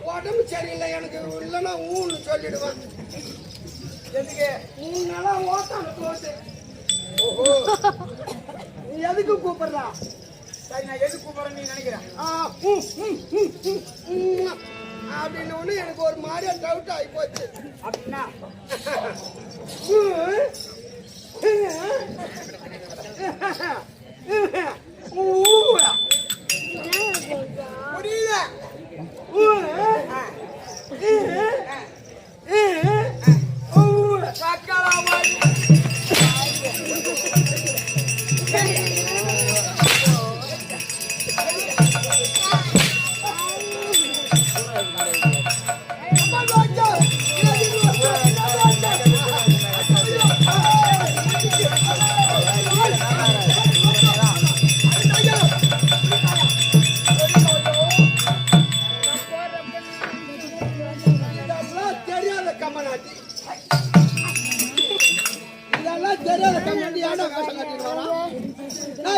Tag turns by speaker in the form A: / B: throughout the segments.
A: உடம்பு சரியில்லை எனக்கு இல்லைன்னா ஊன்னு சொல்லிடுவேன். எதுக்கு 3 நாளா ஓட்டான தோசை. ஓஹோ, நீ எதுக்கு கூப்பிடுறா? சரி, நான் எதுக்கு கூப்பிடுறேன்னு நீ நினைக்கிறேன் அப்படின்னு ஒண்ணு எனக்கு ஒரு மாதிரியா டவுட் ஆகி போச்சு. அப்படின்னா புரியல.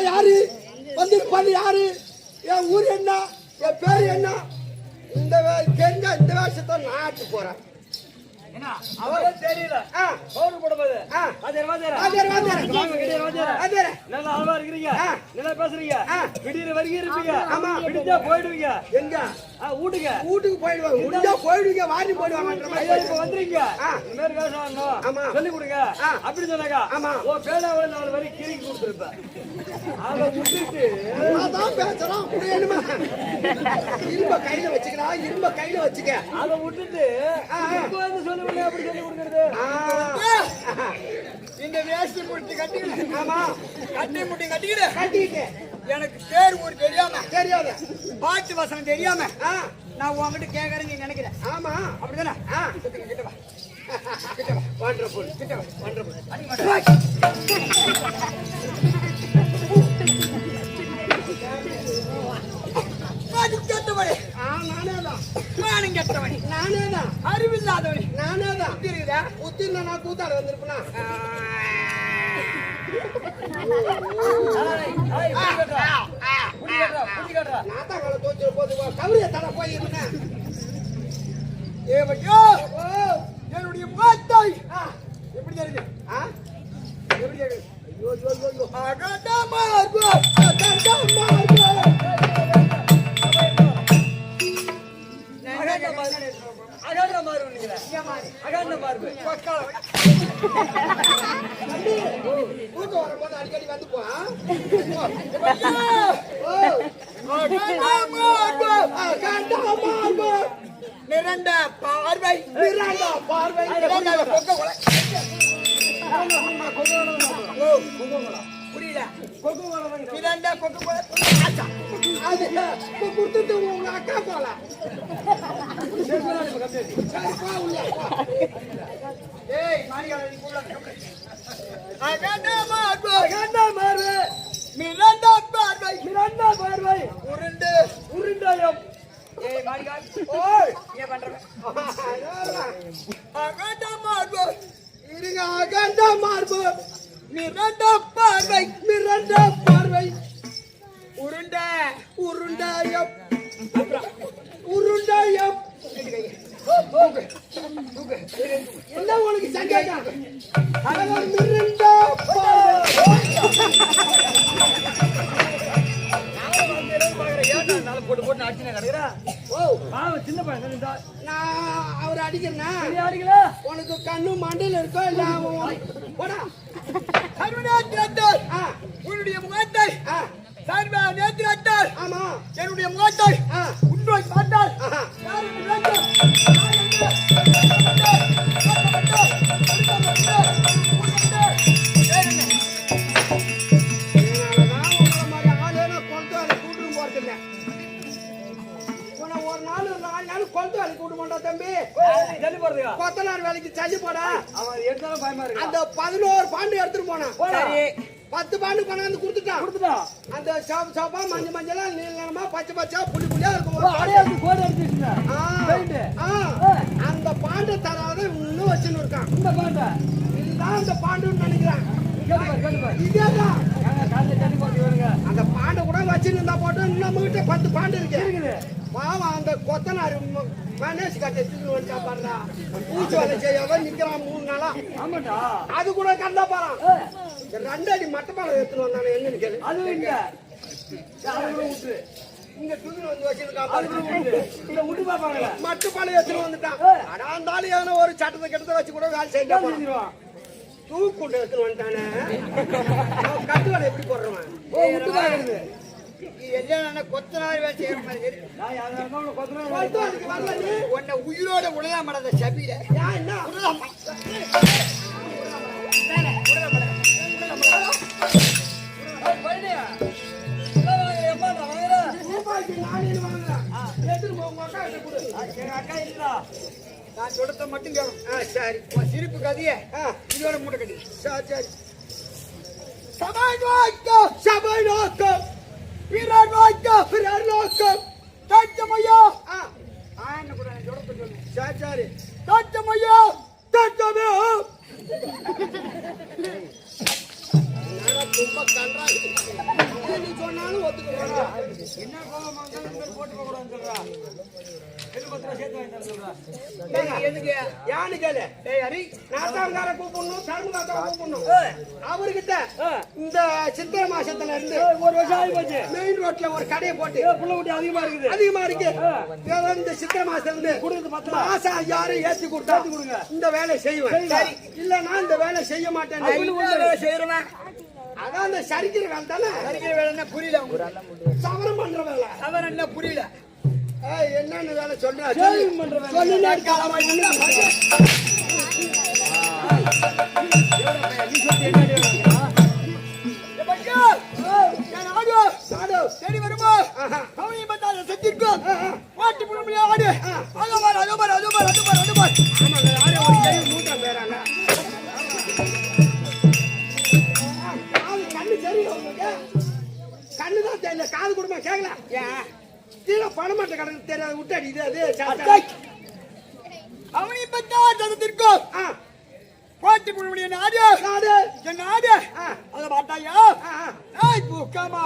A: யாரு வந்து யாரு? என் ஊர் என்ன, என் பேரு என்ன? இந்த தெரிஞ்ச இந்த வேஷத்தை நான் ஆட்டு போறேன். தெரியல பேசுறீங்க. திடீர்னு வருகிறீங்க, பிடிச்சா போயிடுவீங்க. எங்க வீட்டுக்கு போயிடுவாங்க, முடிஞ்சா போயிடுவீங்க, வாரி போயிடுவாங்க. வந்துருங்க சொல்லி கொடுங்க அப்படி சொன்னாங்க. ஓ பேடாவோட 4 வரி கிரிக்கி கொடுத்துருப்பேன். அதை விட்டுட்டு அதான் பேசுறோம். இரும்ப கையில வச்சுக்கிறா, இரும்ப கையில வச்சுக்க. அதை விட்டுட்டு சொல்லி அப்படி சொல்லி கொடுக்கறது. இந்த வேஷ்டி முட்டி கட்டிக்கிட்டு, ஆமா கட்டி முட்டி கட்டிக்கிட்டு எனக்கு பேர் ஊர் தெரியாத பாட்டு வசனம் தெரியாம நான் உங்ககிட்ட கேட்கறேன்னு நினைக்கிறேன். ஆமா அப்படிதானே? கிட்ட வா, வண்டர்ஃபுல். கிட்ட வா, வண்டர்ஃபுல். கெட்டவனே நானும் கெட்டவனே, நானேதான் அறிவில்லாதவனே, நானேதான். புத்திருந்தா நான் கூத்தாட வந்திருப்பேனா? நாத்தாக்கால தோச்சு போது கவரிய தட போயிருந்தேன். என்னுடைய மாத்தாய் எப்படி தெரியுது? எப்படி தெரியுது? ஐயோ ஐயோ ஐயோ அகண்டமா அடிக்கடி வந்து போ. நிரண்ட பார்வை புரியல. கொடுத்துட்டு உங்க அக்கா போலாம். உருண்டாயம்
B: ஓய்
A: ஏன் பண்ற
B: அகண்ட மார்பு இருங்க அகண்ட மார்பு மிரண்ட பார்வை உருண்டை உருண்டாயம் உருண்டாயம் என்ன உனக்கு சந்தேகம் மிரண்ட
A: போட்டு போட்டு அடிச்சுனா கிடக்குறா ஓ பாவம் சின்ன பையன்
B: நான் அவர் அடிக்கிறேன்னா
A: அடிக்கல
B: உனக்கு கண்ணு மண்டையில் இருக்கோ இல்ல போடா உன்னுடைய முகத்தை நேற்று ஆமா என்னுடைய முகத்தை உண்மை பார்த்தால் கொத்தனார் வேலைக்கு சல்லி போடா அந்த 11 பாண்டு எடுத்துட்டு போனான் 10 பாண்டு கொண்டாந்து கொடுத்துட்டான் அந்த சாப்பா மஞ்சள் மஞ்சளா நீளமா பச்சை பச்சா புள்ளி புள்ளியா இருக்கும் அந்த பாண்டு தராத இன்னும் வச்சுன்னு இருக்கான் இதுதான் அந்த பாண்டுன்னு நினைக்கிறேன் இதேதான் அந்த பாண்டை கூட வச்சுன்னு இருந்தா போட்டு நம்ம கிட்ட 10 பாண்டு இருக்கு பாவம் அந்த கொத்தனார் கணேஷ் கட்ட எடுத்துட்டு வந்துட்டா பாருடா பூச்சி வேலை செய்யாம நிக்கிறான் 3 நாளா ஆமாடா அது கூட கண்டா பாறான் 2 அடி மட்டப்பாலம் எடுத்துட்டு வந்தானே எங்கன்னு கேளு அது எங்க விட்டு இங்க துணி வந்து வச்சிருக்காங்க இங்க விட்டு பாப்பாங்க மட்டப்பாலம் எடுத்துட்டு வந்துட்டான் அடாந்தாலும் ஏதோ ஒரு சட்டத்தை கெடுத்து வச்சு கூட வேலை செய்ய பண்ணிடுவான் தூக்குண்டு எடுத்துட்டு வந்துட்டானே கட்டு வேலை எப்படி போடுறவன் விட்டு பாக்குறது கொத்தனார் வேலை செய்யற மாதிரி உன்னை உயிரோட உடலாம் மாட்டாத சபியில நான் சொல்றத மட்டும் கேட்கும் சரி சிரிப்பு கதைய இதோட மூட்டை கட்டி சரி சபை நோக்கம் பிறர் நோக்கம் தச்சமையா என்ன கூட சரி தச்சமையா தச்சமே ரொம்ப கன்றா நீ சொன்னாலும் ஒத்துக்க என்ன போட்டு போகக்கூடாதுன்னு சொல்றா அவர்கிட்ட இந்த சித்திரை மாசத்துல இருந்து ஒரு வருஷம் ஆகி போச்சு மெயின் ரோட்ல ஒரு கடையை போட்டு புள்ள குட்டி அதிகமா இருக்கு இந்த சித்திரை மாசத்துல இருந்து கொடுத்து மாசம் 5000 ஏற்றி கொடுங்க இந்த வேலை செய்வேன் இல்லன்னா இந்த வேலை செய்ய மாட்டேன் செய்யறேன் அதான் அந்த சரிக்கிற வேலை தானே சரிக்கிற வேலை புரியல சவரம் பண்ற வேலை சவரம் என்ன புரியல என்னன்னு வேலை சொல்ற சரி வருமா கவனி பார்த்தால செஞ்சிருக்கோம் பாட்டு புள்ள ஆடு அதோ பாரு மூட்டம் பேராங்க கண்ணு சரி கண்ணுதான் தெரியல காது கொடுமா கேட்கல ஏன் பணமாட்ட கடனுக்கு தெரியாத விட்டாடி இது அது அவனை பத்திருக்கோம் பாட்டு புழுடைய நாடு என் நாடு அதை பார்த்தாயா பூக்காமா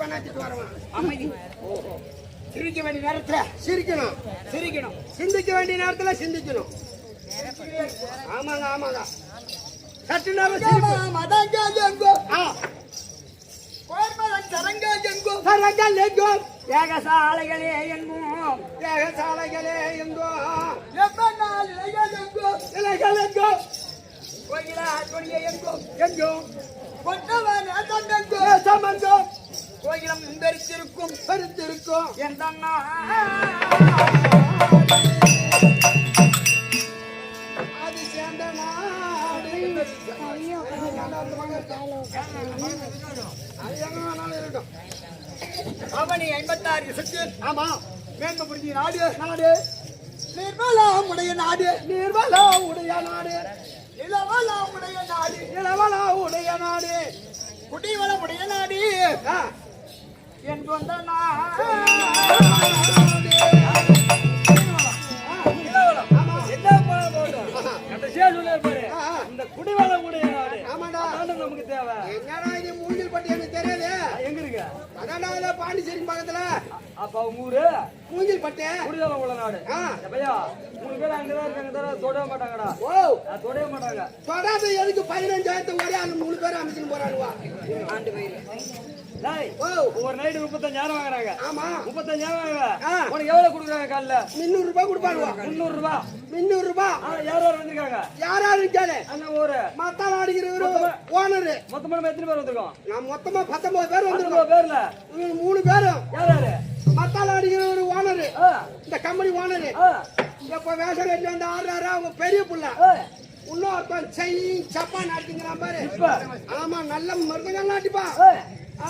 B: ஏமாத்திட்டு வரவன்.
C: அமைதி. சிரிக்க வேண்டிய நேரத்துல
B: சிரிக்கணும்,
C: சிரிக்கணும்.
B: சிந்திக்க வேண்டிய நேரத்துல சிந்திக்கணும். ஆமாங்க ஆமாங்க. சற்று நேரம் சிரிப்பு. சரங்கள் எங்கும்
C: ஏகசாலைகளே எங்கும்
B: ஏகசாலைகளே எங்கும்
C: எங்கும்
B: இலைகள் எங்கும்
C: கோயிலா கொடிய எங்கும்
B: எங்கும்
C: கொண்டவன் எங்கும்
B: தேசம் எங்கும்
C: கோயிலம் பெருத்திருக்கும்
B: பெருத்திருக்கும்
C: எந்த
B: அது சேர்ந்த நாடு. அது எங்க வேணாலும் இருக்கட்டும்.
C: அவனி 56 சுற்று
B: ஆமா,
C: மேன்மை புரிஞ்சிய நாடு
B: நாடு
C: நிர்மலாம் உடைய நாடு
B: நீர்வளா உடைய நாடு,
C: நிலவலாம் உடைய நாடு
B: நிலவளா உடைய நாடு.
C: குடிவளம் உடைய நாடு
B: ஆ,
C: என் சொந்த
A: என்ன பண்ண போட்டோம் கடைசியா சொல்லிருப்பாரு இந்த குடிவளம் உடைய நாடு
B: ஆமாடா.
A: அதான்டா நமக்கு தேவை.
B: என்னடா இது மூங்கில் பட்டி எனக்கு தெரியாது.
A: எங்க இருக்கு
B: அதான்டா பாண்டிச்சேரி பக்கத்துல
A: அப்ப அவங்க ஊரு
B: மூங்கில் பட்டி.
A: குடிவளம் உள்ள நாடு.
B: ஆ.
A: பையா 3 பேர் அங்கதான் இருக்காங்க தவிர தொடவே மாட்டாங்கடா.
B: ஓ,
A: தொடவே மாட்டாங்க.
B: தொடாத எதுக்கு 15,000 ஒரே ஆளு 3 பேரும் அமைச்சுன்னு போறானுவா.
C: ஆண்டு வயிறு
A: டேய்,
B: ஓ,
A: ஒரு நைட்டு 35,000 வாங்குறாங்க.
B: ஆமா,
A: 35,000 வாங்குறாங்க.
B: ஆ.
A: உனக்கு எவ்வளவு கொடுக்குறாங்க காலைல?
B: 300 ரூபாய் கொடுப்பானுவா.
A: 300 ரூபாய்.
B: 300 ரூபாய்.
A: யார் யார் வந்திருக்காங்க?
B: யாராரு கேளு.
A: அண்ணன் ஊரு
B: மத்தால அடிக்கிறவரு ஓனரு.
A: மொத்தமா நம்ம எத்தனை பேர் வந்திருக்கோம்?
B: நான் மொத்தமா 19 பேர்
A: 19
B: வந்திருக்கோம்.
A: பேர்ல
B: 3 பேரும்
A: யார் யாரு?
B: மத்தால அடிக்கிறவரு ஓனரு,
A: ஆ,
B: இந்த கம்பெனி ஓனரு.
A: ஆ,
B: எப்ப வேஷம் கட்டி வந்து ஆடுறாரு அவங்க பெரிய புள்ள.
A: ஆ.
B: இன்னொருத்தன் சப்பான் அடிக்கிறான் பாரு.
A: இப்ப
B: ஆமா, நல்ல மருந்தகள்லாம் அடிப்பான்.
A: ஆ,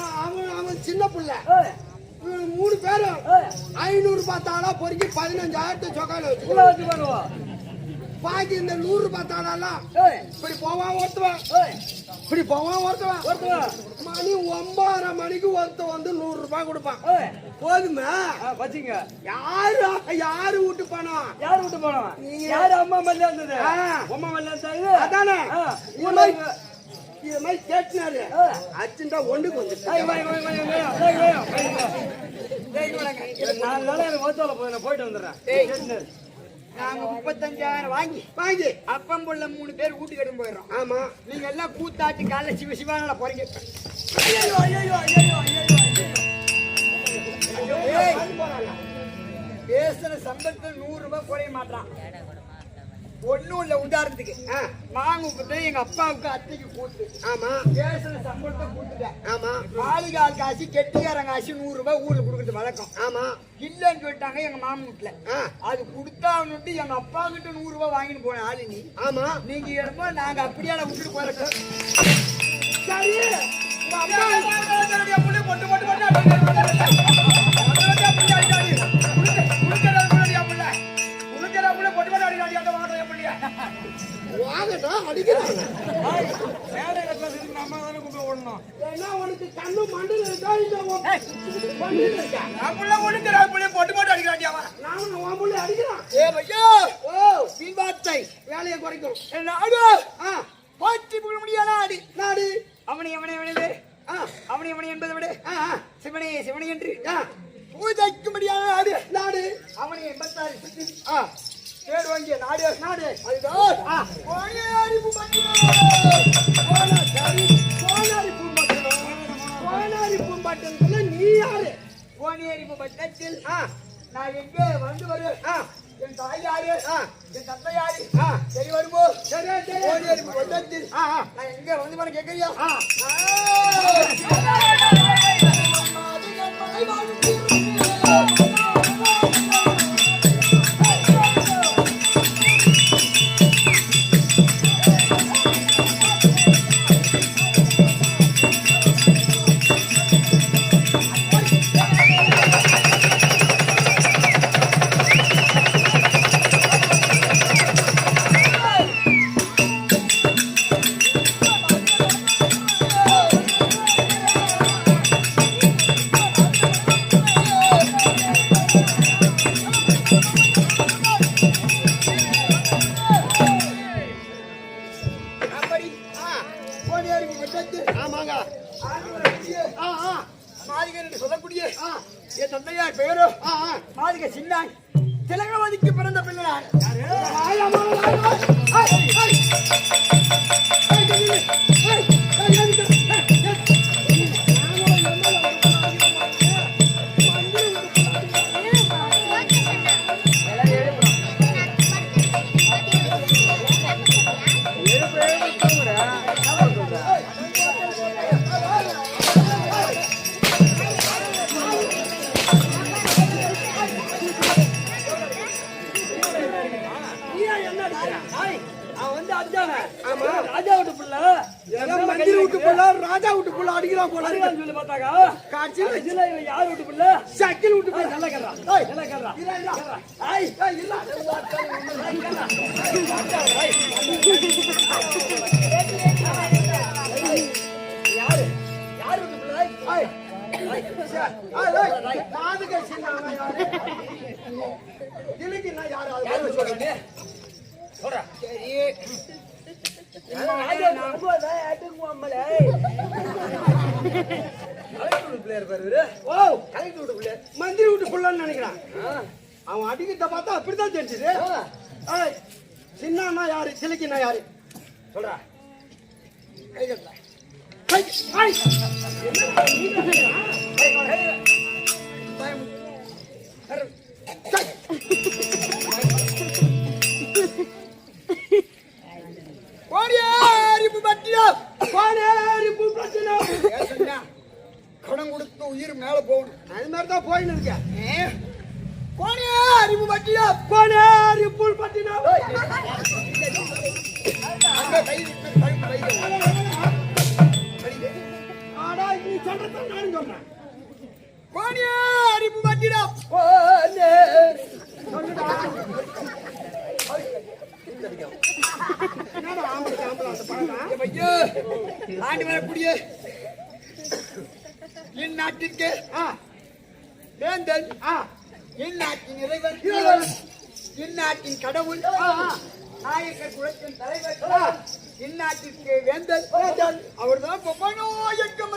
B: அவன் சின்ன புள்ள.
A: ஆ,
B: 3 பேரும்
A: ஆ.
B: 500 ரூபாய் தாளா பொறுக்கி 15,000 சொக்கால வச்சு
A: உள்ள வச்சு பண்ணுவா.
B: பாக்கி இந்த 100 ரூபாய் தாளெல்லாம்
A: ஏய்,
B: இப்படி போவான் ஒருத்தவன்,
A: ஏய்,
B: இப்படி போவான் ஒருத்தவன்.
A: ஒருத்தன்.
B: மணி 9:30 மணிக்கு ஒருத்தன் வந்து 100 ரூபாய் கொடுப்பான்.
A: ஏய்,
B: போதுமே.
A: வச்சுங்க.
B: யாரு வீட்டு பணம்?
A: யார் விட்டு போனவன்?
B: நீங்க.
A: யாரு அம்மா மல்ல இருந்தது?
B: ஆ.
A: அம்மா மல்ல இருந்தது.
B: அதானே
A: ஆ.
B: இது மாதிரி இது மாதிரி கேட்டுனாரு. அர்ஜென்டா ஒண்ணுக்கு வந்து
A: ஏய், வாங்க, வாங்க, வாங்க, வாங்க. ஏய், வாங்க, வாங்க. ஏய், வாங்க. இது 4 நாளா எனக்கு ஓத்தால போய் நான் போயிட்டு வந்துடுறேன். கேட்டுனாரு.
C: நாங்க 35,000 வாங்கி
B: வாங்கி.
C: அப்பம் புள்ள 3 பேர் வீட்டுக்கு எடுத்து போயிடுறோம்.
B: ஆமா,
C: நீங்க எல்லாம் கூத்தாட்டி காலைல சிவசிவான போறீங்க.
A: ஐயோ, ஐயோ, ஐயோ, ஐயோ, ஐயோ.
C: ஏய், பேசுற சம்பளத்துல 100 ரூபாய் குறைய மாட்டான். ஒண்ணும் இல்ல, உதாரணத்துக்கு
B: ஆ,
C: நாங்க இப்ப எங்க அப்பாவுக்கு அத்தைக்கு கூத்து
B: ஆமா,
C: பேசுற சம்பளத்தை கூட்டுட்டேன்.
B: ஆமா,
C: மாளிகால் காசு கெட்டிக்காரங்க காசு 100 ரூபாய் ஊர்ல கொடுக்கறது வழக்கம்.
B: ஆமா,
C: இல்லன்னு சொல்லிட்டாங்க எங்க மாமன் வீட்டுல.
B: ஆ,
C: அது கொடுத்தாங்கன்னு எங்க அப்பா கிட்ட 100 ரூபாய் வாங்கிட்டு போன ஆளு நீ.
B: ஆமா.
C: நீங்க இடமோ நாங்க அப்படியே விட்டுட்டு போறோம்.
B: சரி, உங்க அம்மா வாங்கடா அடிக்கிறாங்க.
A: மேடையில பேசுறதுக்கு நம்ம தானே கூப்பிட ஓடணும்.
B: ஏன்னா உனக்கு கண்ணு மண்டல இருக்கா இல்ல பண்ணிட்டு இருக்கா?
C: அப்படிலாம் ஒழுங்கிற அப்படியே போட்டு அடிக்கிறாண்டியாவா?
B: நானும் உன் புள்ளை அடிக்கிறான்.
C: ஏ ஐயோ,
B: ஓ,
C: வீண்வார்த்தை
B: வேலையை குறைக்கும்.
C: நாடு
B: ஆ,
C: போற்றி புகழ முடியாத நாடு.
B: நாடு.
C: அவனை அவனை அவனை
B: ஆ,
C: அவனை என்பதை விட
B: ஆ,
C: சிவனே சிவனை என்று
B: ஆ,
C: பூஜைக்கும்படியான நாடு.
B: நாடு.
C: அவனை 86 சுற்றி
B: ஆ,
C: தேடு வாங்கிய நாடு.
B: நாடு.
C: அதுதான்
B: ஆ,
C: கோணியாடி பூம்பட்டினம்.
B: கோனாரி பூம்பட்டினம். கோனாரி பூம்பட்டினத்துல நீ யாரு?
C: கோணியாடி பூம்பட்டினத்தில்
B: ஆ,
C: நான் எங்கே வந்து வருவேன்?
B: ஆ,
C: என் தாய் யாரு?
B: ஆ,
C: என் தந்தை யாரு?
B: ஆ,
C: சரி வருமோ?
B: சரி, சரி.
C: கோணியாடி பூம்பட்டினத்தில்
B: ஆ, ஆ,
C: நான் எங்க வந்து வர கேட்கறியா?
B: ஆ.
C: அப்படி கோணியாடி பூம்பட்டினத்தில்
B: ஆமாங்க.
C: ஆண்டவரை வச்சு
B: ஆ, ஆ,
C: மாளிகை என்று சொல்லக்கூடிய என் தந்தையார் பெயரோ மாளிகை சின்னான் திலகவதிக்கு பிறந்த பிள்ளையார்.
A: ராஜா விட்டு புள்ள
B: மந்திரி விட்டு புள்ள ராஜா விட்டு புள்ள அடிக்கிறான் போல
A: சொல்லி பார்த்தாக்கா
B: காட்சியில
A: யார் விட்டு புள்ள
B: சக்கில் விட்டு புள்ள
A: நல்லா கேட்கறான் நல்லா கேட்கறான் யாரு யார் விட்டு புள்ள
B: மந்திரி விட்டு புள்ளன்னு நினைக்கிறான். அவன் அடிக்கிறத பார்த்தா அப்படித்தான் தெரிஞ்சது. சின்னா யாரு சிலைக்குன்னா யாரு சொல்ற
C: கடன் கொடுத்து உயிர் மேல போகணும்.
B: அது மாதிரிதான் போயின்னு இருக்கேன்.
C: அறிவு பட்டியா
B: புல் பட்டினா நீ சொல்றதான் நானும் சொன்னேன்.
C: அறிவு பட்டிடா ஆண்டு வரக்கூடிய என் நாட்டிற்கு வேந்தன், என் நாட்டின் இறைவன், என் நாட்டின் கடவுள், நாயக்கர் குலத்தின் தலைவர், என் நாட்டிற்கு வேந்தன் அவர்தான் பொம்மநாயக்கம்.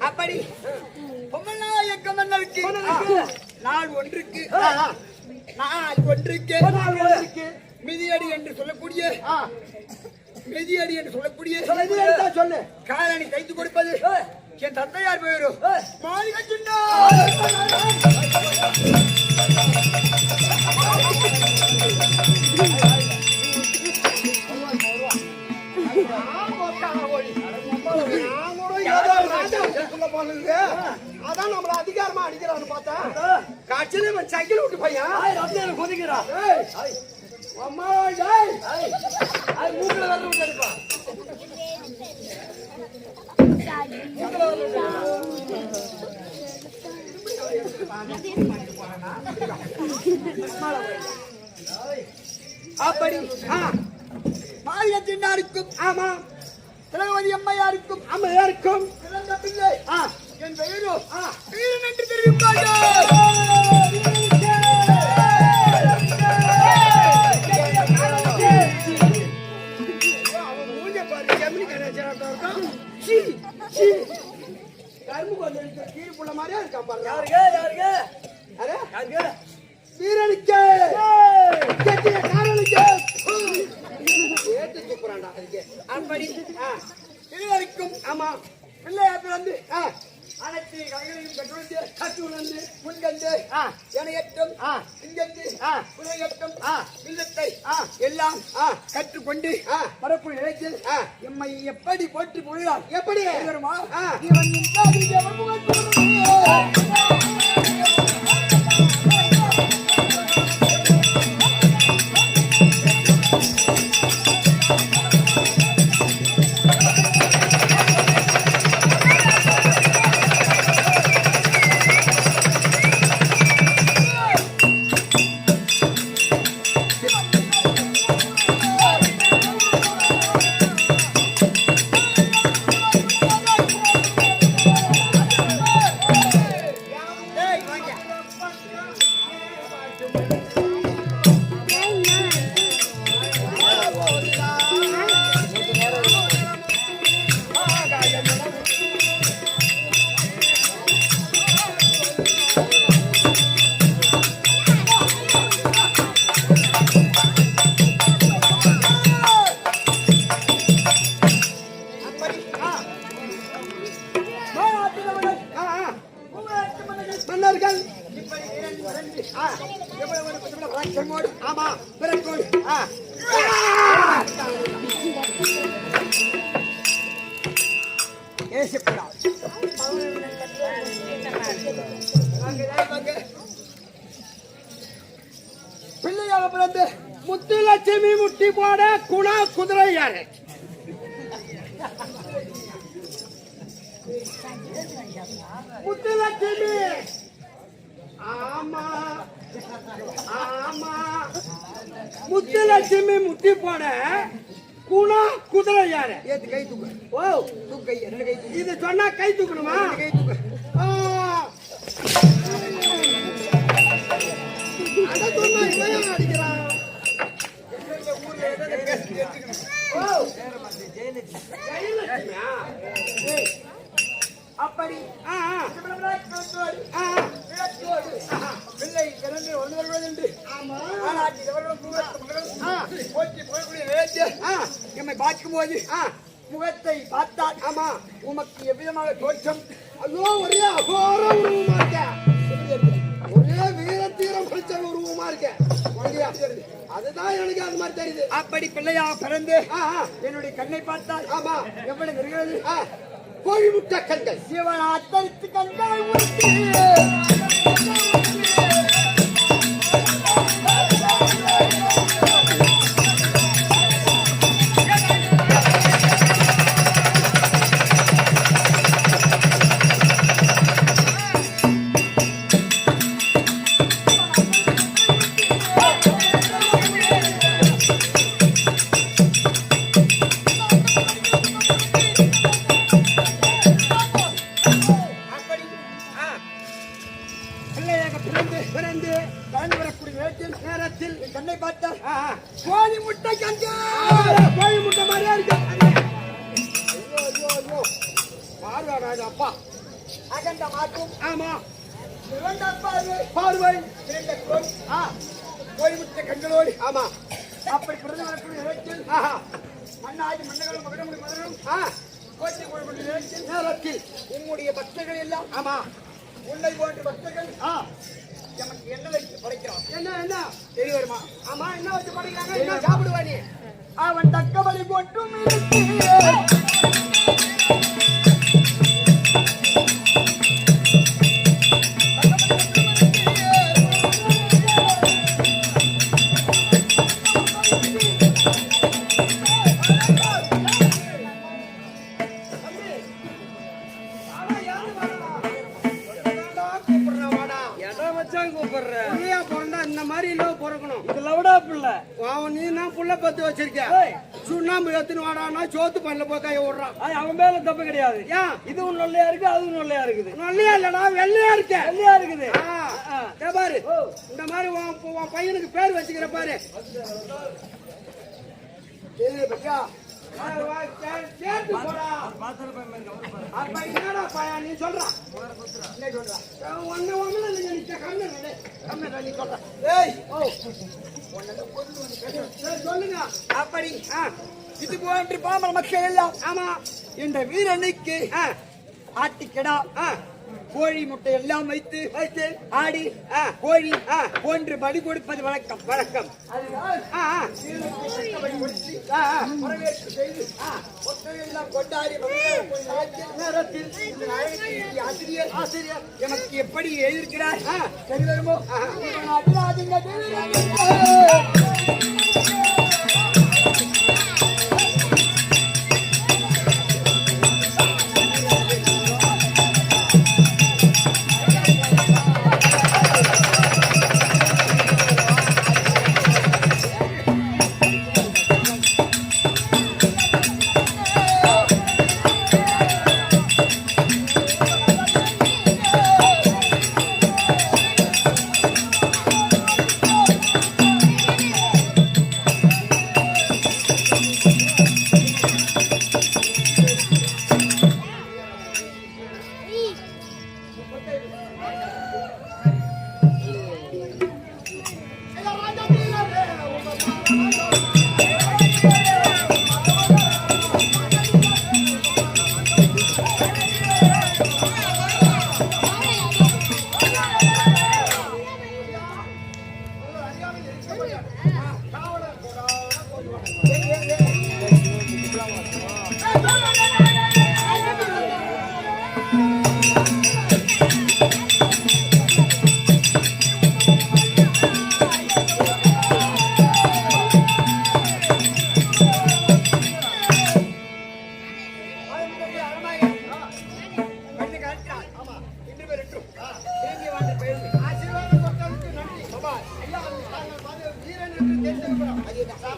C: அப்படி பொம்மநாயக்கம் மன்னருக்கு நாள் ஒன்றுக்கு மிதியடி என்று சொல்லக்கூடிய
B: சொல்லு
C: காலணி தைத்து கொடுப்பது என் தந்தையார் பெயரும் மாளிகை சின்னா.
B: அதான் நம்மள அதிகாரமா அடிக்கிறான்னு பார்த்தா காட்சியில சைக்கிள் விட்டு பையன்
A: கொதிக்கிறான்.
B: அம்மா
A: மூக்கில் வரல விட்டு அடிப்பான்.
B: அப்படி
C: மாளிகை சின்னாருக்கும்
B: ஆமா
C: திலகவதி அம்மையாருக்கும்
B: அம்மையாருக்கும்
C: பிறந்த பிள்ளை என் பெயரோ வீரன் என்று
B: கீழ்ப்புள்ள மாதிரியா இருக்கா பாரு.
A: யாருக்கு
B: வீரனுக்கு ஏட்டு துப்புறான்டா அதுக்கு.
C: அப்படி இருவருக்கும்
B: ஆமா
C: பிள்ளையார் பிறந்து அனைத்து கைகளையும் கட்டு உணர்ந்து முன்கண்டு எனையட்டும் இங்கத்து புனையட்டும் இல்லத்தை எல்லாம் கற்றுக்கொண்டு பரப்பு நிலைத்தில் எம்மை எப்படி போற்றி புகழார்
B: எப்படி
C: வருமா
B: பிள்ளையாக பிறந்து முத்துலட்சுமி முட்டி போட குணா குதிரை யாரு? முத்துலட்சுமி. ஆமா ஆமா, முத்துலட்சுமி முட்டி போட குணா குதிரை யாரு?
C: கை தூக்கு.
B: ஓ
C: தூக்கு கை, ரெண்டு கை தூக்கு.
B: இது சொன்னா கை தூக்கணுமா?
C: கை தூக்கு.
B: அத சொன்னா இவன் அடிக்கிறான்.
C: அப்படி பிள்ளை பிறந்து ஒன்று எம்மை பார்க்கும் போது முகத்தை பார்த்தால் ஆமா உமக்கு எவ்விதமாக தோற்றம்?
B: ஐயோ, ஒரே அகோர உருவமா இருக்க, ஒரே வீர தீரம் பிடிச்ச உருவமா இருக்க. அதுதான் எனக்கு அந்த மாதிரி தெரியுது.
C: அப்படி பிள்ளையாக பிறந்து என்னுடைய கண்ணை பார்த்தால்
B: ஆமா
C: எவ்வளவு இருக்கிறது?
B: கோழி முட்டை கண்கள்.
C: சிவன் அத்தரித்து கண்களை நேரத்தில் கண்ணை பார்த்தால் கோழி முட்டை கண்கள்.
B: கோழி முட்டை மாதிரியா இருக்கு. ஐயோ ஐயோ ஐயோ, பார்வாடா அப்பா.
C: அகண்ட மாற்றும்
B: ஆமா,
C: சிறந்த பார்வை,
B: பார்வை
C: சிறந்த கோழி முட்டை கண்களோடு
B: ஆமா.
C: அப்படி பிறந்து வரக்கூடிய நேரத்தில் மண்ணாகி மன்னர்களும் மகனமுடி மகனும் கோட்டை கொள்ளக்கூடிய நேரத்தில் உங்களுடைய பக்தர்கள் எல்லாம்
B: ஆமா
C: உன்னை போன்ற பக்தர்கள் நமக்கு என்ன வச்சு படைக்கிறான்?
B: என்ன என்ன
C: தெரிய வருமா?
B: ஆமா, என்ன வச்சு படிக்கிறாங்க? என்ன சாப்பிடுவா நீ?
C: அவன் தக்க வழி போட்டும்
B: இந்த மாதிரி இல்ல பொறுக்கணும்.
A: இது லவுடா பிள்ளை.
B: நீ நான் புள்ள பத்து வச்சிருக்க. சுண்ணாம்பு எத்தனை வாடானா சோத்து பண்ணல போய் கை விடுறான்.
A: அவன் மேல தப்பு கிடையாது.
B: ஏன்
A: இதுவும் நொல்லையா இருக்கு, அதுவும் நொல்லையா இருக்குது.
B: நல்லையா இல்லடா, வெள்ளையா இருக்க.
A: வெள்ளையா இருக்குது.
B: பாரு, இந்த மாதிரி உன் பையனுக்கு பேர் வச்சுக்கிற பாரு. அப்ப என்னடா பையன் நீ சொல்ற? ஒண்ணு ஒண்ணு நீ சொல்ற. சொல்லுங்க.
C: அப்படி இது போன்று பாமர மக்கள் எல்லாம்
B: ஆமா
C: இந்த வீரனுக்கு ஆட்டிக்கடா கோழி முட்டை எல்லாம் வைத்து ஆடி கோழி போன்று பலி கொடுப்பது வழக்கம். வரவேற்பு செய்து எல்லாம் கொண்டாடி நேரத்தில் ஆசிரியர் எமக்கு எப்படி எழுதியிருக்கிறார் சரி வருமோ?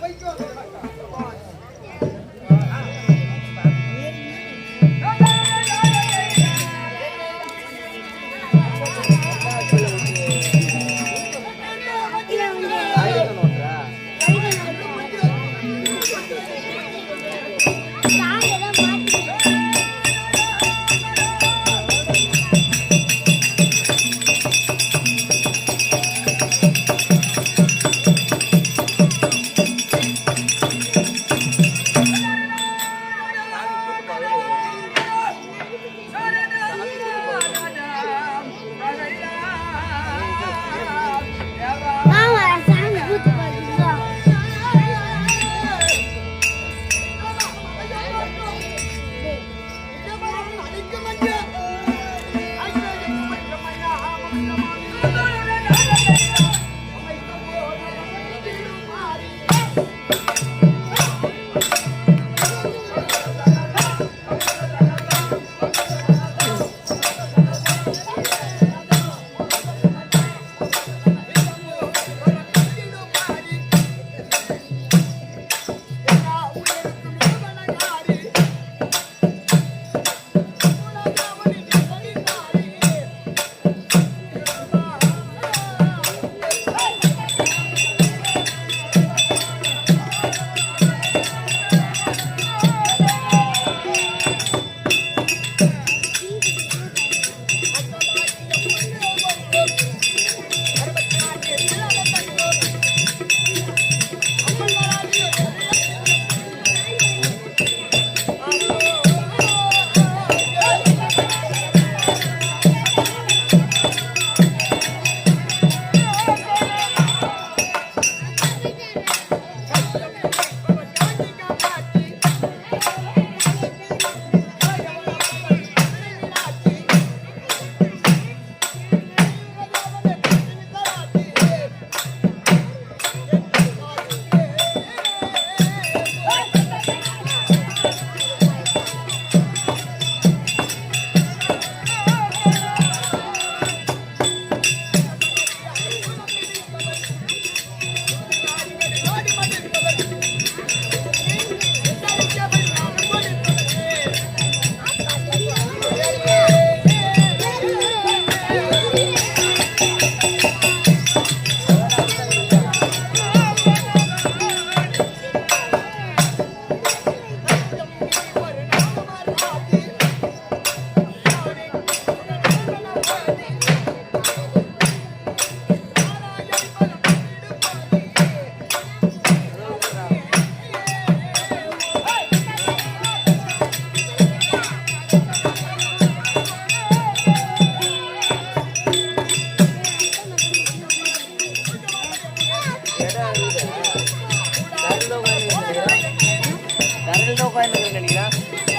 B: வைக்கோ
A: கரண்ட் உட்காந்து நினைக்கிறேன்